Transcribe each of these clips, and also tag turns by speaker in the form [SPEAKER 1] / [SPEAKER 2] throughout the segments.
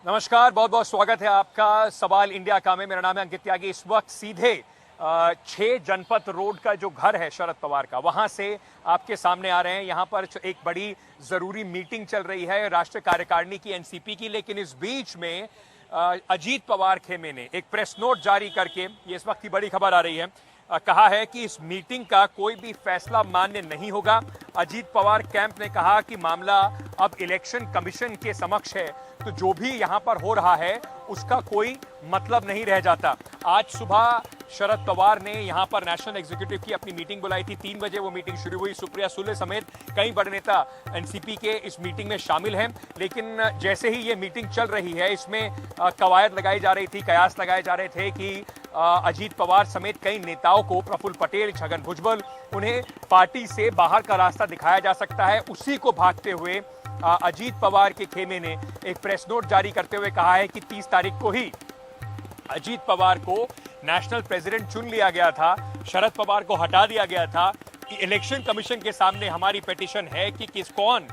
[SPEAKER 1] नमस्कार, बहुत बहुत स्वागत है आपका सवाल इंडिया का में। मेरा नाम है अंकित त्यागी। इस वक्त सीधे 6 जनपथ रोड का जो घर है शरद पवार का, वहां से आपके सामने आ रहे हैं। यहां पर एक बड़ी जरूरी मीटिंग चल रही है राष्ट्रीय कार्यकारिणी की, एनसीपी की, लेकिन इस बीच में अजीत पवार खेमे ने एक प्रेस नोट जारी करके, ये इस वक्त की बड़ी खबर आ रही है, कहा है कि इस मीटिंग का कोई भी फैसला मान्य नहीं होगा। अजीत पवार कैंप ने कहा कि मामला अब इलेक्शन कमीशन के समक्ष है, तो जो भी यहां पर हो रहा है उसका कोई मतलब नहीं रह जाता। आज सुबह शरद पवार ने यहां पर नेशनल एग्जीक्यूटिव की अपनी मीटिंग बुलाई थी। 3 बजे वो मीटिंग शुरू हुई। सुप्रिया सुले समेत कई बड़े नेता एनसीपी के इस मीटिंग में शामिल हैं, लेकिन जैसे ही ये मीटिंग चल रही है, इसमें कवायद लगाई जा रही थी, कयास लगाए जा रहे थे कि अजीत पवार समेत कई नेताओं को, प्रफुल्ल पटेल, छगन भुजबल, उन्हें पार्टी से बाहर का रास्ता दिखाया जा सकता है। उसी को भागते हुए अजीत पवार के खेमे ने एक प्रेस नोट जारी करते हुए कहा है कि 30 तारीख को ही अजीत पवार को नेशनल प्रेसिडेंट चुन लिया गया था, शरद पवार को हटा दिया गया था। इलेक्शन कमीशन के सामने हमारी पिटीशन है कि कौन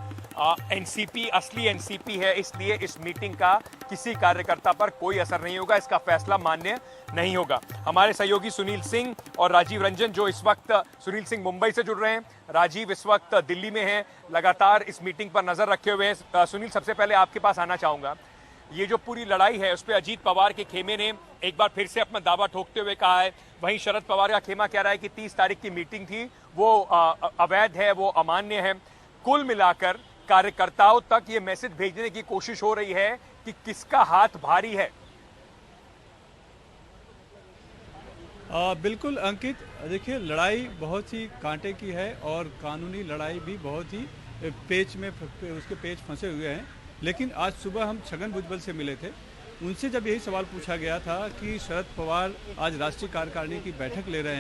[SPEAKER 1] एनसीपी असली एनसीपी है, इसलिए इस मीटिंग का किसी कार्यकर्ता पर कोई असर नहीं होगा, इसका फैसला मान्य नहीं होगा। हमारे सहयोगी सुनील सिंह और राजीव रंजन, जो इस वक्त, सुनील सिंह मुंबई से जुड़ रहे हैं, राजीव इस वक्त दिल्ली में हैं, लगातार इस मीटिंग पर नजर रखे हुए हैं। सुनील, सबसे पहले आपके पास आना चाहूंगा, ये जो पूरी लड़ाई है उस पर अजीत पवार के खेमे ने एक बार फिर से अपना दावा ठोकते हुए कहा है, वहीं शरद पवार का खेमा कह रहा है कि 30 तारीख की मीटिंग थी वो अवैध है, वो अमान्य है। कुल मिलाकर कार्यकर्ताओं तक ये मैसेज भेजने की कोशिश हो रही है कि किसका हाथ भारी है।
[SPEAKER 2] बिल्कुल अंकित, देखिए लड़ाई बहुत ही कांटे की है और कानूनी लड़ाई भी बहुत ही उसके पेच फंसे हुए हैं। लेकिन आज सुबह हम छगन भुजबल से मिले थे, उनसे जब यही सवाल पूछा गया था कि शरद पवार आज राष्ट्रीय कार्यकारिणी की बैठक ले रहे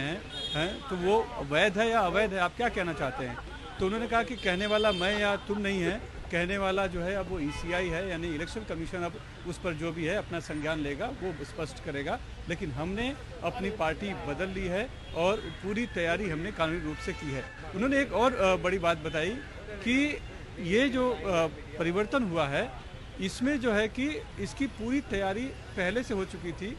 [SPEAKER 2] हैं तो वो वैध है या अवैध है, आप क्या कहना चाहते हैं? तो उन्होंने कहा कि कहने वाला मैं या तुम नहीं है, कहने वाला जो है अब वो ईसीआई है, यानी इलेक्शन कमीशन अब उस पर जो भी है अपना संज्ञान लेगा, वो स्पष्ट करेगा। लेकिन हमने अपनी पार्टी बदल ली है और पूरी तैयारी हमने कानूनी रूप से की है। उन्होंने एक और बड़ी बात बताई कि ये जो परिवर्तन हुआ है इसमें जो है कि इसकी पूरी तैयारी पहले से हो चुकी थी।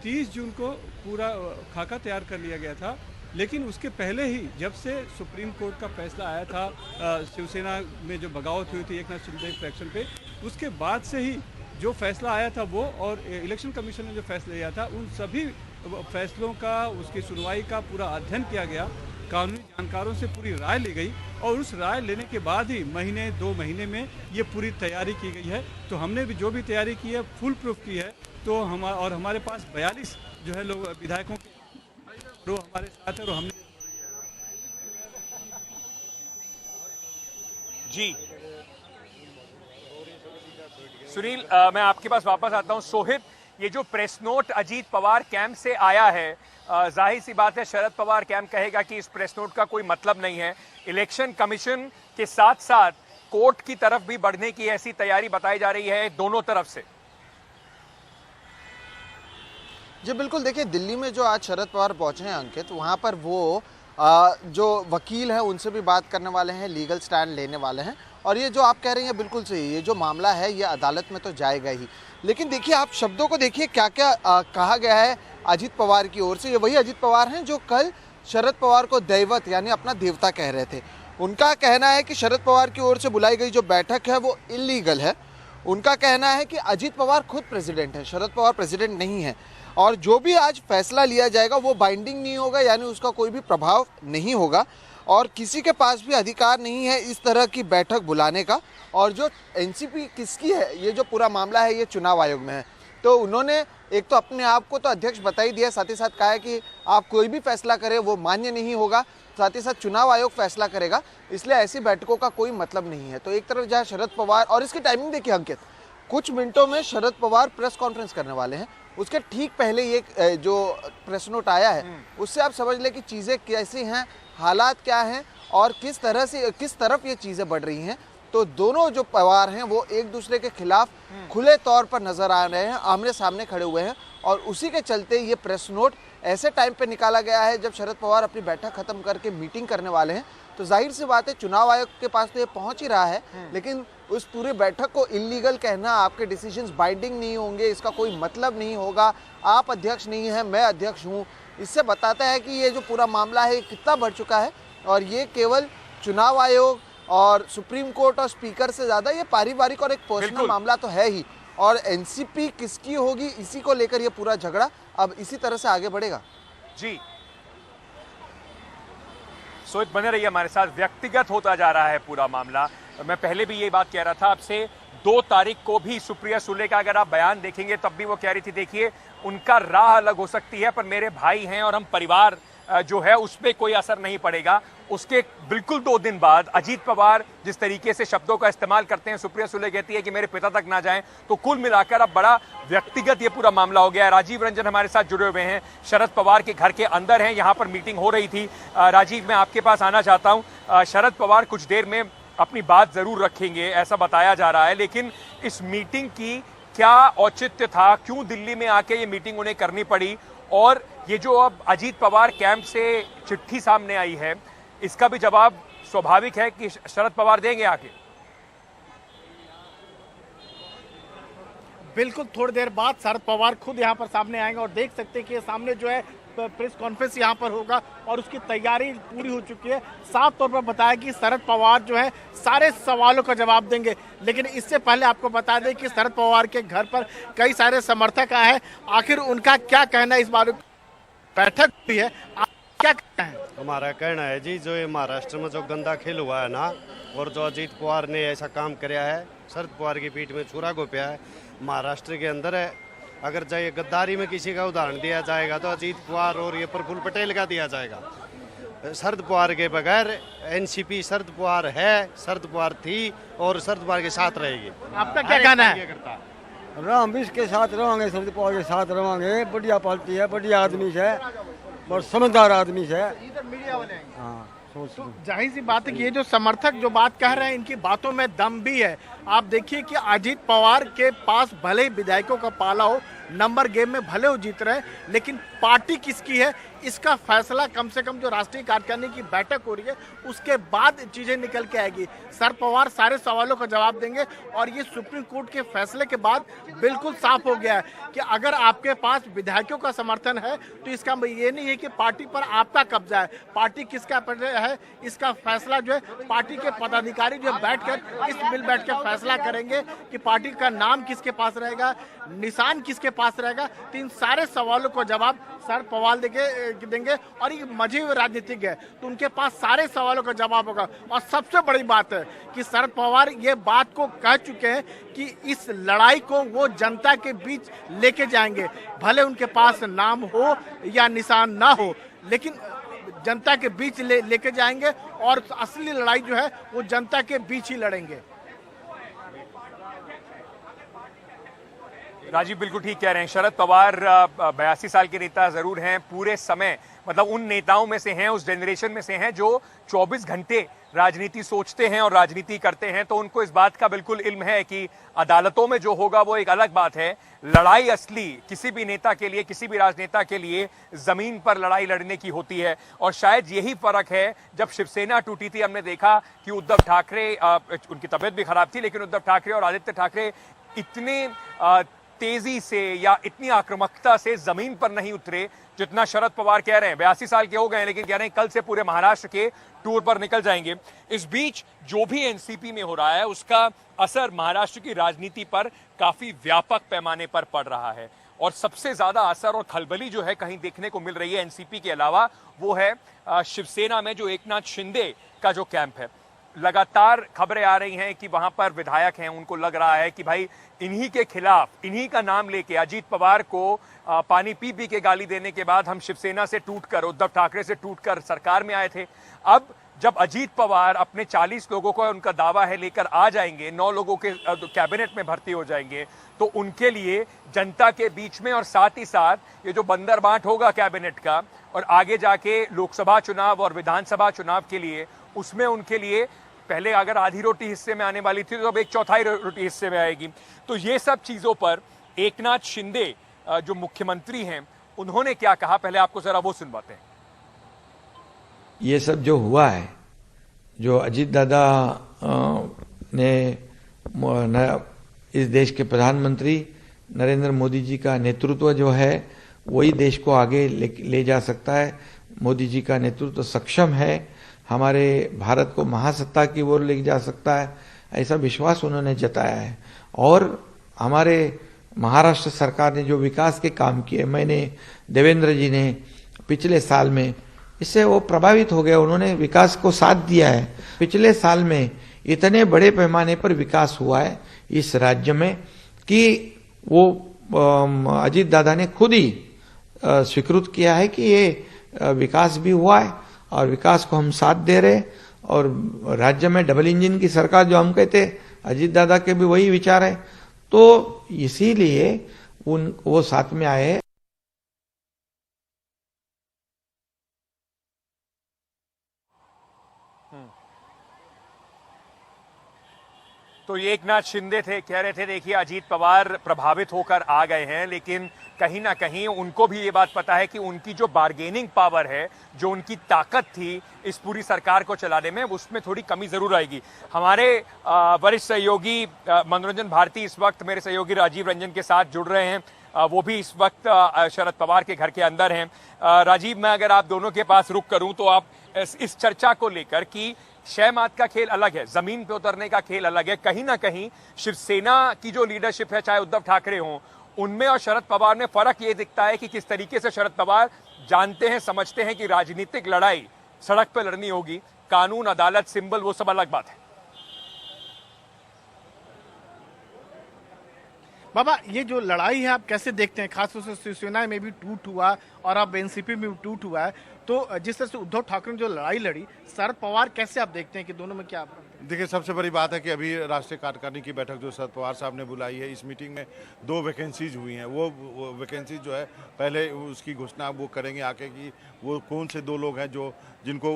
[SPEAKER 2] 30 जून को पूरा खाका तैयार कर लिया गया था, लेकिन उसके पहले ही जब से सुप्रीम कोर्ट का फैसला आया था शिवसेना में जो बगावत हुई थी एकनाथ शिंदे फ्रैक्शन पे, उसके बाद से ही जो फैसला आया था वो, और इलेक्शन कमीशन ने जो फैसला लिया था, उन सभी फैसलों का, उसकी सुनवाई का पूरा अध्ययन किया गया, कानूनी जानकारों से पूरी राय ली गई और उस राय लेने के बाद ही महीने 2 महीने में ये पूरी तैयारी की गई है। तो हमने भी जो भी तैयारी की है फुल प्रूफ की है। तो हमारे पास 42 जो है लोग विधायकों के जो हमारे साथ है और हमने
[SPEAKER 1] जी सुनील, मैं आपके पास वापस आता हूं। सोहित, ये जो press note Ajit Pawar camp से आया है, जाहिर सी बात है शरद पवार कैंप कहेगा कि इस प्रेस नोट का कोई मतलब नहीं है। इलेक्शन कमीशन के साथ साथ कोर्ट की तरफ भी बढ़ने की ऐसी तैयारी बताई जा रही है दोनों तरफ से।
[SPEAKER 3] जी बिल्कुल, देखिए दिल्ली में जो आज शरद पवार पहुंचे हैं अंकित, वहां पर वो जो वकील हैं उनसे भी बात करने वाले हैं, लीगल स्टैंड लेने वाले हैं। और ये जो आप कह रही हैं बिल्कुल सही, ये जो मामला है ये अदालत में तो जाएगा ही। लेकिन देखिए आप शब्दों को देखिए, क्या क्या कहा गया है अजीत पवार की ओर से। ये वही अजीत पवार हैं जो कल शरद पवार को दैवत यानी अपना देवता कह रहे थे। उनका कहना है कि शरद पवार की ओर से बुलाई गई जो बैठक है वो इलीगल है। उनका कहना है कि अजीत पवार खुद प्रेसिडेंट है, शरद पवार प्रेसिडेंट नहीं है, और जो भी आज फैसला लिया जाएगा वो बाइंडिंग नहीं होगा, यानी उसका कोई भी प्रभाव नहीं होगा और किसी के पास भी अधिकार नहीं है इस तरह की बैठक बुलाने का। और जो एनसीपी किसकी है, ये जो पूरा मामला है ये चुनाव आयोग में है। तो उन्होंने एक तो अपने आप को तो अध्यक्ष बता ही दिया, साथ ही साथ कहा है कि आप कोई भी फैसला करें वो मान्य नहीं होगा, साथ ही साथ चुनाव आयोग फैसला करेगा, इसलिए ऐसी बैठकों का कोई मतलब नहीं है। तो एक तरफ जहाँ शरद पवार, और इसकी टाइमिंग देखिए अंकित, कुछ मिनटों में शरद पवार प्रेस कॉन्फ्रेंस करने वाले हैं, उसके ठीक पहले ये जो प्रेस नोट आया है उससे आप समझ लें कि चीज़ें कैसी हैं, हालात क्या हैं और किस तरफ ये चीज़ें बढ़ रही हैं। तो दोनों जो पवार हैं वो एक दूसरे के खिलाफ खुले तौर पर नजर आ रहे हैं, आमने सामने खड़े हुए हैं, और उसी के चलते ये प्रेस नोट ऐसे टाइम पे निकाला गया है जब शरद पवार अपनी बैठक खत्म करके मीटिंग करने वाले हैं। तो जाहिर सी बात है चुनाव आयोग के पास तो ये पहुंच ही रहा है, लेकिन उस पूरी बैठक को इलीगल कहना, आपके डिसीजंस बाइंडिंग नहीं होंगे, इसका कोई मतलब नहीं होगा, आप अध्यक्ष नहीं हैं, मैं अध्यक्ष हूँ, इससे बताता है कि ये जो पूरा मामला है कितना बढ़ चुका है। और ये केवल चुनाव आयोग और सुप्रीम कोर्ट और स्पीकर से ज़्यादा ये पारिवारिक और एक पर्सनल मामला तो है ही। और एनसीपी किसकी होगी, इसी को लेकर ये पूरा झगड़ा अब इसी तरह से आगे बढ़ेगा।
[SPEAKER 1] जी सोच बने रही हमारे साथ। व्यक्तिगत होता जा रहा है पूरा मामला। मैं पहले भी ये बात कह रहा था आपसे, 2 तारीख को भी सुप्रिया सुले का अगर आप बयान देखेंगे तब भी वो कह रही थी देखिए उनका राह अलग हो सकती है पर मेरे भाई हैं और हम परिवार जो है उस पर कोई असर नहीं पड़ेगा। उसके बिल्कुल 2 दिन बाद अजीत पवार जिस तरीके से शब्दों का इस्तेमाल करते हैं, सुप्रिया सुले कहती है कि मेरे पिता तक ना जाएं, तो कुल मिलाकर अब बड़ा व्यक्तिगत ये पूरा मामला हो गया है। राजीव रंजन हमारे साथ जुड़े हुए हैं, शरद पवार के घर के अंदर हैं, यहाँ पर मीटिंग हो रही थी। राजीव, मैं आपके पास आना चाहता हूँ। शरद पवार कुछ देर में अपनी बात जरूर रखेंगे ऐसा बताया जा रहा है, लेकिन इस मीटिंग की क्या औचित्य था, क्यों दिल्ली में आके ये मीटिंग उन्हें करनी पड़ी, और ये जो अब अजीत पवार कैंप से चिट्ठी सामने आई है इसका भी जवाब स्वाभाविक है कि शरद पवार देंगे आके?
[SPEAKER 4] बिल्कुल, थोड़ी देर बाद शरद पवार खुद यहाँ पर सामने आएंगे और देख सकते हैं कि सामने जो है प्रेस कॉन्फ्रेंस यहाँ पर होगा और उसकी तैयारी पूरी हो चुकी है। साफ तौर पर बताया कि शरद पवार जो है सारे सवालों का जवाब देंगे, लेकिन इससे पहले आपको बता दें कि शरद पवार के घर पर कई सारे समर्थक आए हैं। आखिर उनका क्या कहना है इस बारे में? बैठक हुई है, आप क्या कहना है?
[SPEAKER 5] हमारा कहना है जी, जो ये महाराष्ट्र में जो गंदा खेल हुआ है ना, और जो अजीत पवार ने ऐसा काम कराया है, शरद पवार की पीठ में छुरा घोंपया है, महाराष्ट्र के अंदर है। अगर चाहे गद्दारी में किसी का उदाहरण दिया जाएगा तो अजीत पवार और ये प्रफुल्ल पटेल का दिया जाएगा। शरद पवार के बगैर एनसीपी शरद पवार है, शरद पवार थी और शरद पवार के साथ रहेगी।
[SPEAKER 4] आपका क्या कहना है?
[SPEAKER 6] हम भी इसके साथ रहेंगे, शरद पवार के साथ रहेंगे। बढ़िया पार्टी है, बढ़िया आदमी है और समझदार आदमी है। हाँ,
[SPEAKER 4] तो जाहिर सी बात है कि ये जो समर्थक जो बात कह रहे हैं इनकी बातों में दम भी है। आप देखिए कि अजीत पवार के पास भले ही विधायकों का पाला हो, नंबर गेम में भले हो जीत रहे हैं, लेकिन पार्टी किसकी है इसका फैसला कम से कम जो राष्ट्रीय कार्यकारिणी की बैठक हो रही है उसके बाद चीजें निकल के आएगी। शरद पवार सारे सवालों का जवाब देंगे और ये सुप्रीम कोर्ट के फैसले के बाद बिल्कुल साफ हो गया है कि अगर आपके पास विधायकों का समर्थन है तो इसका ये नहीं है कि पार्टी पर आपका कब्जा है। पार्टी किसका है इसका फैसला जो है पार्टी के पदाधिकारी जो बैठकर इस बिल बैठ कर फैसला करेंगे कि पार्टी का नाम किसके पास रहेगा, निशान किसके पास रहेगा। तो इन सारे सवालों को जवाब शरद पवार देंगे और ये मजहबी राजनीतिक है तो उनके पास सारे सवालों का जवाब होगा। और सबसे बड़ी बात है कि शरद पवार ये बात को कह चुके हैं कि इस लड़ाई को वो जनता के बीच लेके जाएंगे, भले उनके पास नाम हो या निशान ना हो, लेकिन जनता के बीच लेके जाएंगे और असली लड़ाई जो है वो जनता के बीच ही लड़ेंगे।
[SPEAKER 1] राजीव बिल्कुल ठीक कह रहे हैं। शरद पवार 82 साल के नेता जरूर हैं, पूरे समय मतलब उन नेताओं में से हैं, उस जनरेशन में से हैं जो 24 घंटे राजनीति सोचते हैं और राजनीति करते हैं, तो उनको इस बात का बिल्कुल इल्म है कि अदालतों में जो होगा वो एक अलग बात है। लड़ाई असली किसी भी नेता के लिए, किसी भी राजनेता के लिए जमीन पर लड़ाई लड़ने की होती है। और शायद यही फर्क है, जब शिवसेना टूटी थी हमने देखा कि उद्धव ठाकरे, उनकी तबीयत भी खराब थी, लेकिन उद्धव ठाकरे और आदित्य ठाकरे इतने तेजी से या इतनी आक्रामकता से जमीन पर नहीं उतरे जितना शरद पवार कह रहे हैं। 82 साल के हो गए हैं लेकिन कह रहे हैं कल से पूरे महाराष्ट्र के टूर पर निकल जाएंगे। इस बीच जो भी एनसीपी में हो रहा है उसका असर महाराष्ट्र की राजनीति पर काफी व्यापक पैमाने पर पड़ रहा है और सबसे ज्यादा असर और खलबली जो है कहीं देखने को मिल रही है एनसीपी के अलावा, वो है शिवसेना में जो एकनाथ शिंदे का जो कैंप है। लगातार खबरें आ रही हैं कि वहां पर विधायक हैं, उनको लग रहा है कि भाई इन्हीं के खिलाफ, इन्हीं का नाम लेके अजीत पवार को पानी पी पी के गाली देने के बाद हम शिवसेना से टूटकर, उद्धव ठाकरे से टूटकर सरकार में आए थे। अब जब अजीत पवार अपने 40 लोगों को, उनका दावा है, लेकर आ जाएंगे, 9 लोगों के कैबिनेट में भर्ती हो जाएंगे, तो उनके लिए जनता के बीच में और साथ ही साथ ये जो बंदर बांट होगा कैबिनेट का और आगे जाके लोकसभा चुनाव और विधानसभा चुनाव के लिए, उसमें उनके लिए पहले अगर आधी रोटी हिस्से में आने वाली थी तो अब 1/4 रोटी हिस्से में आएगी। तो ये सब चीजों पर एकनाथ शिंदे जो मुख्यमंत्री हैं उन्होंने क्या कहा, पहले आपको जरा वो सुनवाते हैं।
[SPEAKER 7] ये सब जो हुआ है, जो अजीत दादा ने इस देश के प्रधानमंत्री नरेंद्र मोदी जी का नेतृत्व जो है वही देश को आगे ले जा सकता है। मोदी जी का नेतृत्व सक्षम है, हमारे भारत को महासत्ता की ओर ले जा सकता है, ऐसा विश्वास उन्होंने जताया है। और हमारे महाराष्ट्र सरकार ने जो विकास के काम किए, मैंने देवेंद्र जी ने पिछले साल में, इससे वो प्रभावित हो गए, उन्होंने विकास को साथ दिया है। पिछले साल में इतने बड़े पैमाने पर विकास हुआ है इस राज्य में कि वो अजीत दादा ने खुद ही स्वीकृत किया है कि ये विकास भी हुआ है और विकास को हम साथ दे रहे। और राज्य में डबल इंजन की सरकार जो हम कहते, अजीत दादा के भी वही विचार है, तो इसीलिए वो साथ में आए हैं।
[SPEAKER 1] तो ये एकनाथ शिंदे थे, कह रहे थे देखिए अजीत पवार प्रभावित होकर आ गए हैं, लेकिन कहीं ना कहीं उनको भी ये बात पता है कि उनकी जो बार्गेनिंग पावर है, जो उनकी ताकत थी इस पूरी सरकार को चलाने में, उसमें थोड़ी कमी जरूर आएगी। हमारे वरिष्ठ सहयोगी मनोरंजन भारती इस वक्त मेरे सहयोगी राजीव रंजन के साथ जुड़ रहे हैं, वो भी इस वक्त शरद पवार के घर के अंदर हैं। राजीव, मैं अगर आप दोनों के पास रुक करूं तो आप इस चर्चा को लेकर कि शह मात का खेल अलग है, जमीन पे उतरने का खेल अलग है, कहीं ना कहीं शिवसेना की जो लीडरशिप है, चाहे उद्धव ठाकरे हों, उनमें और शरद पवार में फर्क ये दिखता है कि किस तरीके से शरद पवार जानते हैं, समझते हैं कि राजनीतिक लड़ाई सड़क पे लड़नी होगी, कानून, अदालत, सिंबल, वो सब अलग बात है।
[SPEAKER 4] बाबा, ये जो लड़ाई है आप कैसे देखते हैं? खासतौर से शिवसेना में भी टूट हुआ और अब एनसीपी में भी टूट हुआ है, तो जिस तरह से उद्धव ठाकरे ने जो लड़ाई लड़ी, शरद पवार कैसे आप देखते हैं कि दोनों में क्या?
[SPEAKER 8] देखिए, सबसे बड़ी बात है कि अभी राष्ट्रीय कार्यकारिणी की बैठक जो शरद पवार साहब ने बुलाई है, इस मीटिंग में 2 वैकेंसीज हुई हैं। वो वैकेंसीज जो है पहले उसकी घोषणा वो करेंगे आके कि वो कौन से 2 लोग हैं जो जिनको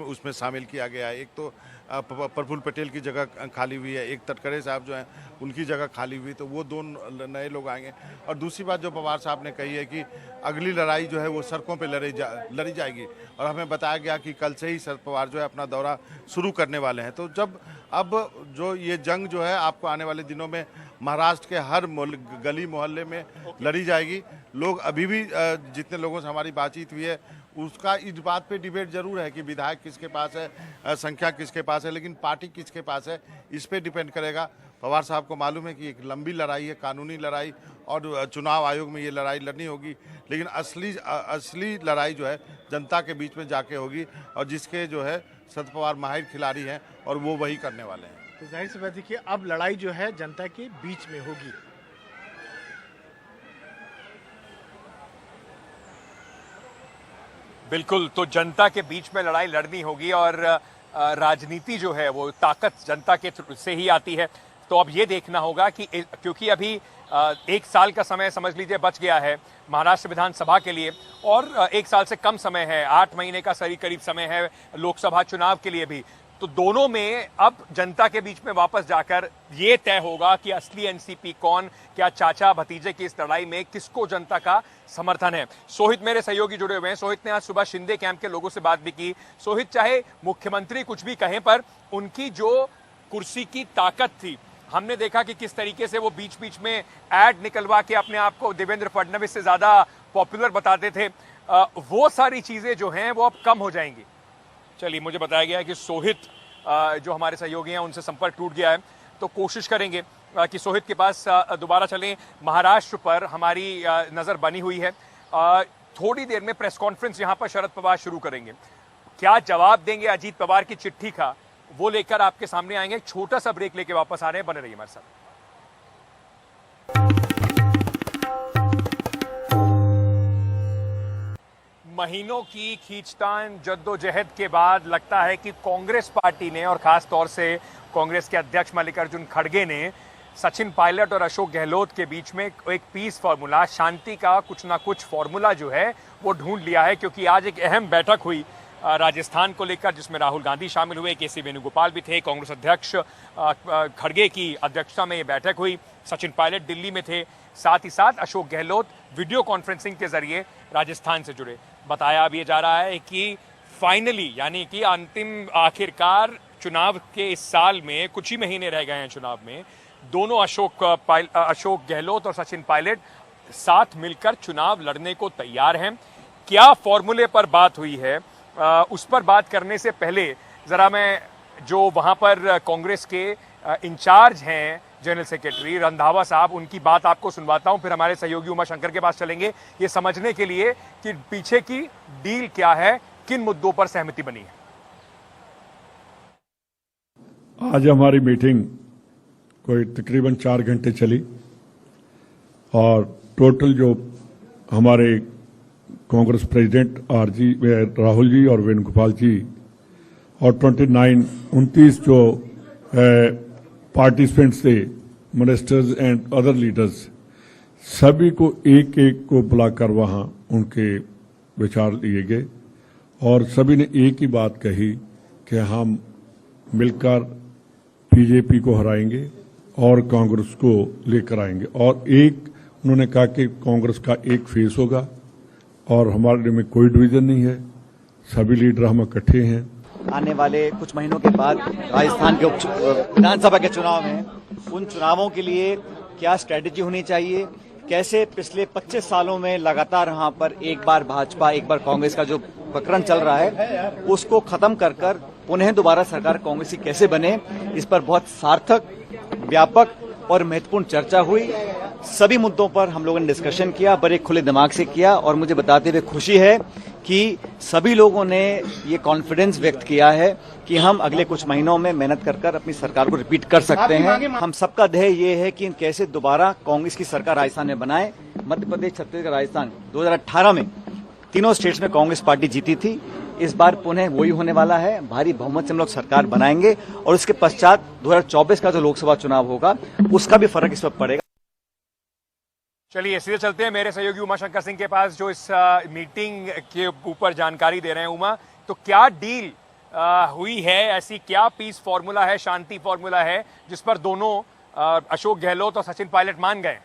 [SPEAKER 8] उसमें शामिल किया गया है। एक तो प्रफुल्ल पटेल की जगह खाली हुई है, एक तटकरे साहब जो हैं उनकी जगह खाली हुई, तो वो 2 नए लोग आएंगे। और दूसरी बात जो पवार साहब ने कही है कि अगली लड़ाई जो है वो सड़कों पे लड़ी जाएगी, और हमें बताया गया कि कल से ही शरद पवार जो है अपना दौरा शुरू करने वाले हैं। तो जब अब जो ये जंग जो है आपको आने वाले दिनों में महाराष्ट्र के हर गली मोहल्ले में लड़ी जाएगी। लोग अभी भी जितने लोगों से हमारी बातचीत हुई है उसका इस बात पे डिबेट जरूर है कि विधायक किसके पास है, संख्या किसके पास है, लेकिन पार्टी किसके पास है इस पे डिपेंड करेगा। पवार साहब को मालूम है कि एक लंबी लड़ाई है, कानूनी लड़ाई, और चुनाव आयोग में ये लड़ाई लड़नी होगी, लेकिन असली लड़ाई जो है जनता के बीच में जाके होगी, और जिसके जो है शरद पवार माहिर खिलाड़ी हैं और वो वही करने वाले हैं।
[SPEAKER 4] तो जाहिर सी बात है कि अब लड़ाई जो है जनता के बीच में होगी।
[SPEAKER 1] बिल्कुल, तो जनता के बीच में लड़ाई लड़नी होगी, और राजनीति जो है वो ताकत जनता के से ही आती है। तो अब ये देखना होगा कि क्योंकि अभी 1 साल का समय समझ लीजिए बच गया है महाराष्ट्र विधानसभा के लिए, और 1 साल से कम समय है, 8 महीने का करीब समय है लोकसभा चुनाव के लिए भी। तो दोनों में अब जनता के बीच में वापस जाकर ये तय होगा कि असली एनसीपी कौन, क्या चाचा भतीजे की इस लड़ाई में किसको जनता का समर्थन है। सोहित मेरे सहयोगी जुड़े हुए हैं। सोहित ने आज सुबह शिंदे कैंप के लोगों से बात भी की। सोहित, चाहे मुख्यमंत्री कुछ भी कहें, पर उनकी जो कुर्सी की ताकत थी, हमने देखा कि किस तरीके से वो बीच बीच में ऐड निकलवा के अपने आप को देवेंद्र फडणवीस से ज्यादा पॉपुलर बताते थे, वो सारी चीजें जो हैं वो अब कम हो जाएंगी। चलिए, मुझे बताया गया है कि सोहित जो हमारे सहयोगी हैं उनसे संपर्क टूट गया है, तो कोशिश करेंगे कि सोहित के पास दोबारा चलें। महाराष्ट्र पर हमारी नजर बनी हुई है। थोड़ी देर में प्रेस कॉन्फ्रेंस यहां पर शरद पवार शुरू करेंगे। क्या जवाब देंगे अजीत पवार की चिट्ठी का, वो लेकर आपके सामने आएंगे। एक छोटा सा ब्रेक लेके वापस आ रहे हैं, बने रहिए हमारे साथ। महीनों की खींचतान जद्दोजहद के बाद लगता है कि कांग्रेस पार्टी ने, और खास तौर से कांग्रेस के अध्यक्ष मल्लिकार्जुन खड़गे ने, सचिन पायलट और अशोक गहलोत के बीच में एक पीस फार्मूला, शांति का कुछ ना कुछ फार्मूला जो है वो ढूंढ लिया है। क्योंकि आज एक अहम बैठक हुई राजस्थान को लेकर, जिसमें राहुल गांधी शामिल हुए, केसी वेणुगोपाल भी थे, कांग्रेस अध्यक्ष खड़गे की अध्यक्षता में ये बैठक हुई। सचिन पायलट दिल्ली में थे, साथ ही साथ अशोक गहलोत वीडियो कॉन्फ्रेंसिंग के जरिए राजस्थान से जुड़े। बताया अब ये जा रहा है कि फाइनली, यानी कि अंतिम आखिरकार चुनाव के इस साल में कुछ ही महीने रह गए हैं चुनाव में, दोनों अशोक गहलोत और सचिन पायलट साथ मिलकर चुनाव लड़ने को तैयार हैं। क्या फॉर्मूले पर बात हुई है उस पर बात करने से पहले जरा मैं जो वहां पर कांग्रेस के इंचार्ज हैं जनरल सेक्रेटरी रंधावा साहब, उनकी बात आपको सुनवाता हूं, फिर हमारे सहयोगी उमा शंकर के पास चलेंगे ये समझने के लिए कि पीछे की डील क्या है, किन मुद्दों पर सहमति बनी है।
[SPEAKER 9] आज हमारी मीटिंग कोई तकरीबन 4 घंटे चली और टोटल जो हमारे कांग्रेस प्रेसिडेंट राहुल जी और वेणुगोपाल जी और 29 जो पार्टिसिपेंट्स थे, मिनिस्टर्स एंड अदर लीडर्स, सभी को एक एक को बुलाकर वहां उनके विचार लिए गए और सभी ने एक ही बात कही कि हम मिलकर बीजेपी को हराएंगे और कांग्रेस को लेकर आएंगे। और एक उन्होंने कहा कि कांग्रेस का एक फेस होगा और हमारे में कोई डिवीजन नहीं है, सभी लीडर हम इकट्ठे हैं।
[SPEAKER 10] आने वाले कुछ महीनों के बाद राजस्थान के विधानसभा के चुनाव हैं, उन चुनावों के लिए क्या स्ट्रेटेजी होनी चाहिए, कैसे पिछले 25 सालों में लगातार यहाँ पर एक बार भाजपा एक बार कांग्रेस का जो प्रकरण चल रहा है उसको खत्म कर पुनः दोबारा सरकार कांग्रेस की कैसे बने, इस पर बहुत सार्थक, व्यापक और महत्वपूर्ण चर्चा हुई। सभी मुद्दों पर हम लोगों ने डिस्कशन किया, बड़े खुले दिमाग से किया और मुझे बताते हुए खुशी है कि सभी लोगों ने ये कॉन्फिडेंस व्यक्त किया है कि हम अगले कुछ महीनों में मेहनत कर अपनी सरकार को रिपीट कर सकते हैं। हम सबका ध्येय ये है कि कैसे दोबारा कांग्रेस की सरकार राजस्थान में बनाए। मध्य प्रदेश, छत्तीसगढ़, राजस्थान 2018 में तीनों स्टेट्स में कांग्रेस पार्टी जीती थी, इस बार पुनः वही होने वाला है। भारी बहुमत से हम लोग सरकार बनाएंगे और उसके पश्चात 2024 का जो लोकसभा चुनाव होगा उसका भी फर्क इस पर पड़ेगा।
[SPEAKER 1] चलिए सीधे चलते हैं मेरे सहयोगी उमा शंकर सिंह के पास जो इस मीटिंग के ऊपर जानकारी दे रहे हैं। उमा, तो क्या डील हुई है, ऐसी क्या पीस फॉर्मूला है, शांति फॉर्मूला है जिस पर दोनों अशोक गहलोत और सचिन पायलट मान गए?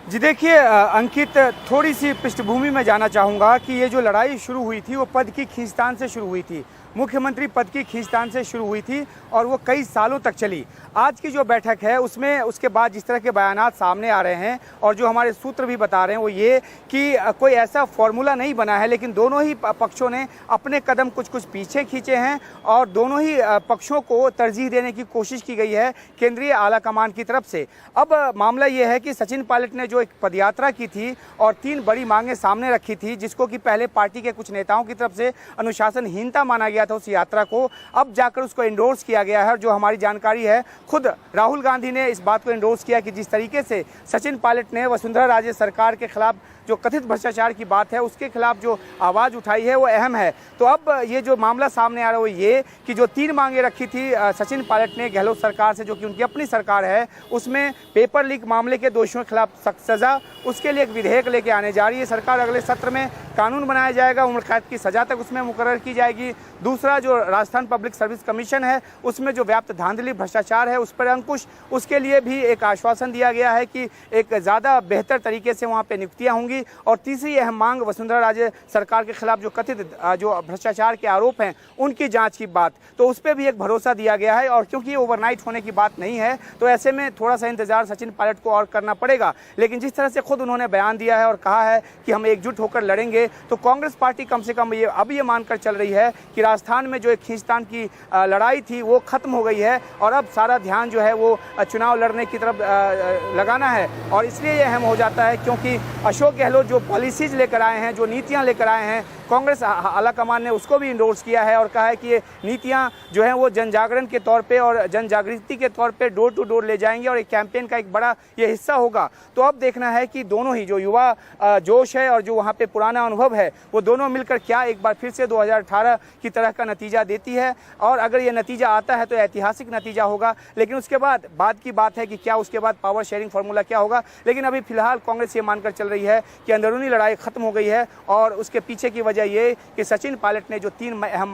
[SPEAKER 11] जी देखिए अंकित, थोड़ी सी पृष्ठभूमि में जाना चाहूँगा कि ये जो लड़ाई शुरू हुई थी वो पद की खींचतान से शुरू हुई थी, मुख्यमंत्री पद की खींचतान से शुरू हुई थी और वो कई सालों तक चली। आज की जो बैठक है उसमें उसके बाद जिस तरह के बयानात सामने आ रहे हैं और जो हमारे सूत्र भी बता रहे हैं वो ये कि कोई ऐसा फॉर्मूला नहीं बना है, लेकिन दोनों ही पक्षों ने अपने कदम कुछ कुछ पीछे खींचे हैं और दोनों ही पक्षों को तरजीह देने की कोशिश की गई है केंद्रीय आला कमान की तरफ से। अब मामला ये है कि सचिन पायलट ने जो एक पदयात्रा की थी और 3 बड़ी मांगें सामने रखी थी, जिसको कि पहले पार्टी के कुछ नेताओं की तरफ से अनुशासनहीनता माना गया था उस यात्रा को, अब जाकर उसको एंडोर्स किया गया है। और जो हमारी जानकारी है, खुद राहुल गांधी ने इस बात को एंडोर्स किया कि जिस तरीके से सचिन पायलट ने वसुंधरा राजे सरकार के खिलाफ जो कथित भ्रष्टाचार की बात है उसके खिलाफ जो आवाज़ उठाई है वो अहम है। तो अब ये जो मामला सामने आ रहा है वो ये कि जो 3 मांगे रखी थी सचिन पायलट ने गहलोत सरकार से, जो कि उनकी अपनी सरकार है, उसमें पेपर लीक मामले के दोषियों के खिलाफ सख्त सजा, उसके लिए एक विधेयक लेके आने जा रही है सरकार। अगले सत्र में कानून बनाया जाएगा, उम्र कैद की सजा तक उसमें मुकर्रर की जाएगी। दूसरा जो राजस्थान पब्लिक सर्विस कमीशन है उसमें जो व्याप्त धांधली भ्रष्टाचार है उस पर अंकुश, उसके लिए भी एक आश्वासन दिया गया है कि एक ज़्यादा बेहतर तरीके से वहाँ पर नियुक्तियाँ होंगी। और तीसरी अहम मांग वसुंधरा राजे सरकार के खिलाफ जो कथित जो भ्रष्टाचार के आरोप हैं उनकी जांच की बात, तो उस पर भी एक भरोसा दिया गया है। और क्योंकि ये ओवरनाइट होने की बात नहीं है तो ऐसे में थोड़ा सा इंतजार सचिन पायलट को और करना पड़ेगा। लेकिन जिस तरह से खुद उन्होंने बयान दिया है और कहा है कि हम एकजुट होकर लड़ेंगे, तो कांग्रेस पार्टी कम से कम ये मानकर चल रही है कि राजस्थान में जो एक खींचतान की लड़ाई थी वो खत्म हो गई है और अब सारा ध्यान जो है वो चुनाव लड़ने की तरफ लगाना है। और इसलिए ये अहम हो जाता है क्योंकि अशोक गहलोत जो पॉलिसीज लेकर आए हैं, जो नीतियां लेकर आए हैं, कांग्रेस आला कमान ने उसको भी इंडोर्स किया है और कहा है कि ये नीतियां जो हैं वो जन जागरण के तौर पे और जन जागृति के तौर पे डोर टू डोर ले जाएंगे और एक कैंपेन का एक बड़ा ये हिस्सा होगा। तो अब देखना है कि दोनों ही जो युवा जोश है और जो वहाँ पे पुराना अनुभव है वो दोनों मिलकर क्या एक बार फिर से 2018 की तरह का नतीजा देती है। और अगर ये नतीजा आता है तो ऐतिहासिक नतीजा होगा, लेकिन उसके बाद की बात है कि क्या उसके बाद पावर शेयरिंग फार्मूला क्या होगा। लेकिन अभी फिलहाल कांग्रेस ये मानकर चल रही है कि अंदरूनी लड़ाई खत्म हो गई है और उसके पीछे की वजह वजह ये कि सचिन पायलट ने जो 3 अहम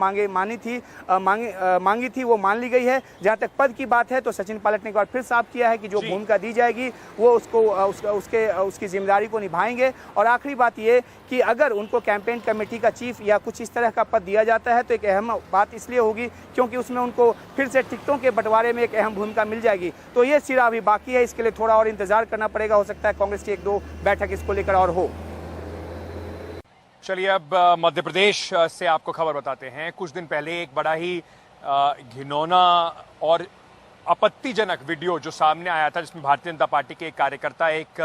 [SPEAKER 11] मांगी थी वो मान ली गई है। जहां तक पद की बात है तो सचिन पायलट ने एक बार फिर साफ किया है कि जो भूमिका दी जाएगी वो उसकी जिम्मेदारी को निभाएंगे। और आखिरी बात ये कि अगर उनको कैंपेन कमेटी का चीफ या कुछ इस तरह का पद दिया जाता है तो एक अहम बात इसलिए होगी क्योंकि उसमें उनको फिर से टिकटों के बंटवारे में एक अहम भूमिका मिल जाएगी। तो ये सिरा अभी बाकी है, इसके लिए थोड़ा और इंतजार करना पड़ेगा। हो सकता है कांग्रेस की 1-2 बैठक इसको लेकर और हो।
[SPEAKER 1] चलिए अब मध्य प्रदेश से आपको खबर बताते हैं। कुछ दिन पहले एक बड़ा ही घिनौना और आपत्तिजनक वीडियो जो सामने आया था जिसमें भारतीय जनता पार्टी के एक कार्यकर्ता एक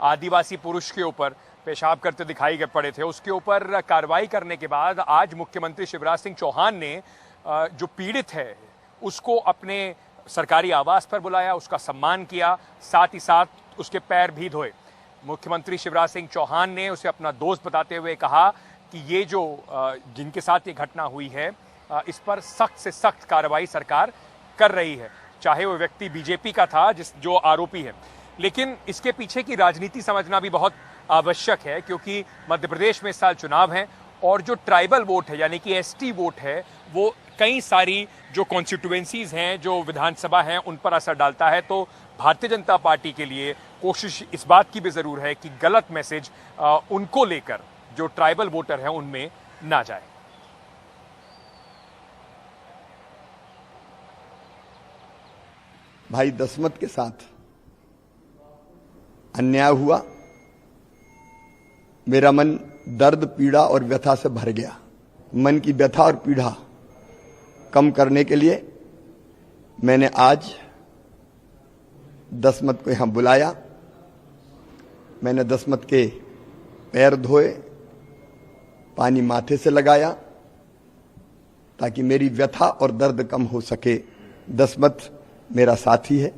[SPEAKER 1] आदिवासी पुरुष के ऊपर पेशाब करते दिखाई पड़े थे। उसके ऊपर कार्रवाई करने के बाद आज मुख्यमंत्री शिवराज सिंह चौहान ने जो पीड़ित है उसको अपने सरकारी आवास पर बुलाया, उसका सम्मान किया, साथ ही साथ उसके पैर भी धोए। मुख्यमंत्री शिवराज सिंह चौहान ने उसे अपना दोस्त बताते हुए कहा कि ये जो जिनके साथ ये घटना हुई है इस पर सख्त से सख्त कार्रवाई सरकार कर रही है, चाहे वो व्यक्ति बीजेपी का था जो आरोपी है। लेकिन इसके पीछे की राजनीति समझना भी बहुत आवश्यक है क्योंकि मध्य प्रदेश में इस साल चुनाव हैं और जो ट्राइबल वोट है यानी कि एसटी वोट है वो कई सारी जो कॉन्स्टिट्यूएंसीज हैं, जो विधानसभा हैं, उन पर असर डालता है। तो भारतीय जनता पार्टी के लिए कोशिश इस बात की भी जरूर है कि गलत मैसेज उनको लेकर जो ट्राइबल वोटर हैं उनमें ना जाए।
[SPEAKER 12] भाई दसमत के साथ अन्याय हुआ, मेरा मन दर्द, पीड़ा और व्यथा से भर गया। मन की व्यथा और पीड़ा कम करने के लिए मैंने आज दसमत को यहां बुलाया। मैंने दसमत के पैर धोए, पानी माथे से लगाया ताकि मेरी व्यथा और दर्द कम हो सके। दसमत मेरा साथी है,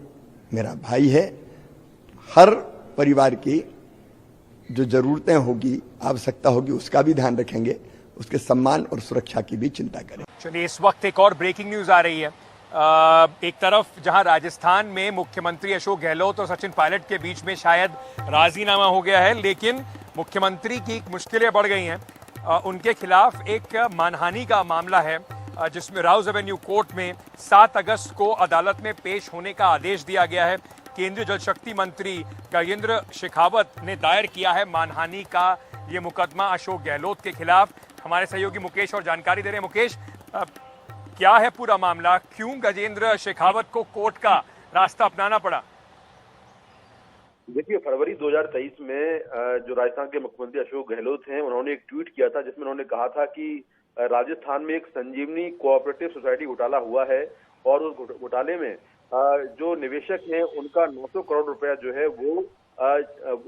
[SPEAKER 12] मेरा भाई है। हर परिवार की जो जरूरतें होगी, आवश्यकता होगी, उसका भी ध्यान रखेंगे, उसके सम्मान और सुरक्षा की भी चिंता करें।
[SPEAKER 1] चलिए इस वक्त एक और ब्रेकिंग न्यूज आ रही है। एक तरफ जहां राजस्थान में मुख्यमंत्री अशोक गहलोत और सचिन पायलट के बीच में शायद राजीनामा हो गया है, लेकिन मुख्यमंत्री की मुश्किलें बढ़ गई हैं। उनके खिलाफ एक मानहानि का मामला है जिसमें राउज एवेन्यू कोर्ट में 7 अगस्त को अदालत में पेश होने का आदेश दिया गया है। केंद्रीय जल शक्ति मंत्री गजेंद्र शेखावत ने दायर किया है मानहानि का ये मुकदमा अशोक गहलोत के खिलाफ। हमारे सहयोगी मुकेश और जानकारी दे रहे हैं। मुकेश, क्या है पूरा मामला? क्यों गजेंद्र शेखावत को कोर्ट का रास्ता अपनाना पड़ा?
[SPEAKER 13] देखिए, फरवरी 2023 में जो राजस्थान के मुख्यमंत्री अशोक गहलोत हैं, उन्होंने एक ट्वीट किया था जिसमें उन्होंने कहा था कि राजस्थान में एक संजीवनी कोऑपरेटिव सोसाइटी घोटाला हुआ है और उस घोटाले में जो निवेशक हैं उनका 900 करोड़ रुपया जो है वो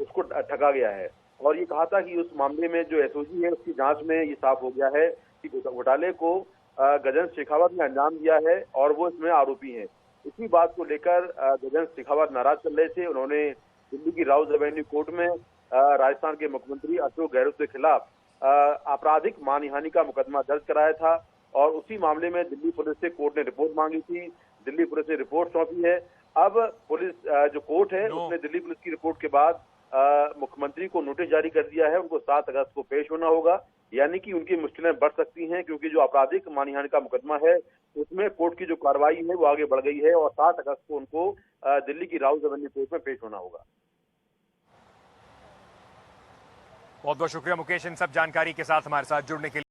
[SPEAKER 13] उसको ठगा गया है। और ये कहा था कि उस मामले में जो एसओजी है उसकी जांच में ये साफ हो गया है कि घोटाले को गजेंद्र शेखावत ने अंजाम दिया है और वो इसमें आरोपी हैं। इसी बात को लेकर गजेंद्र शेखावत नाराज चल रहे थे। उन्होंने दिल्ली की राउज एवेन्यू कोर्ट में राजस्थान के मुख्यमंत्री अशोक गहलोत के खिलाफ आपराधिक मानहानि का मुकदमा दर्ज कराया था और उसी मामले में दिल्ली पुलिस से कोर्ट ने रिपोर्ट मांगी थी। दिल्ली पुलिस ने रिपोर्ट सौंपी है। अब पुलिस जो कोर्ट है उसने दिल्ली पुलिस की रिपोर्ट के बाद मुख्यमंत्री को नोटिस जारी कर दिया है। उनको 7 अगस्त को पेश होना होगा, यानी कि उनकी मुश्किलें बढ़ सकती हैं क्योंकि जो आपराधिक मानहानि का मुकदमा है उसमें कोर्ट की जो कार्रवाई है वो आगे बढ़ गई है और 7 अगस्त को उनको दिल्ली की राउज एवेन्यू कोर्ट में पेश होना होगा।
[SPEAKER 1] बहुत बहुत शुक्रिया मुकेश इन सब जानकारी के साथ हमारे साथ जुड़ने के लिए।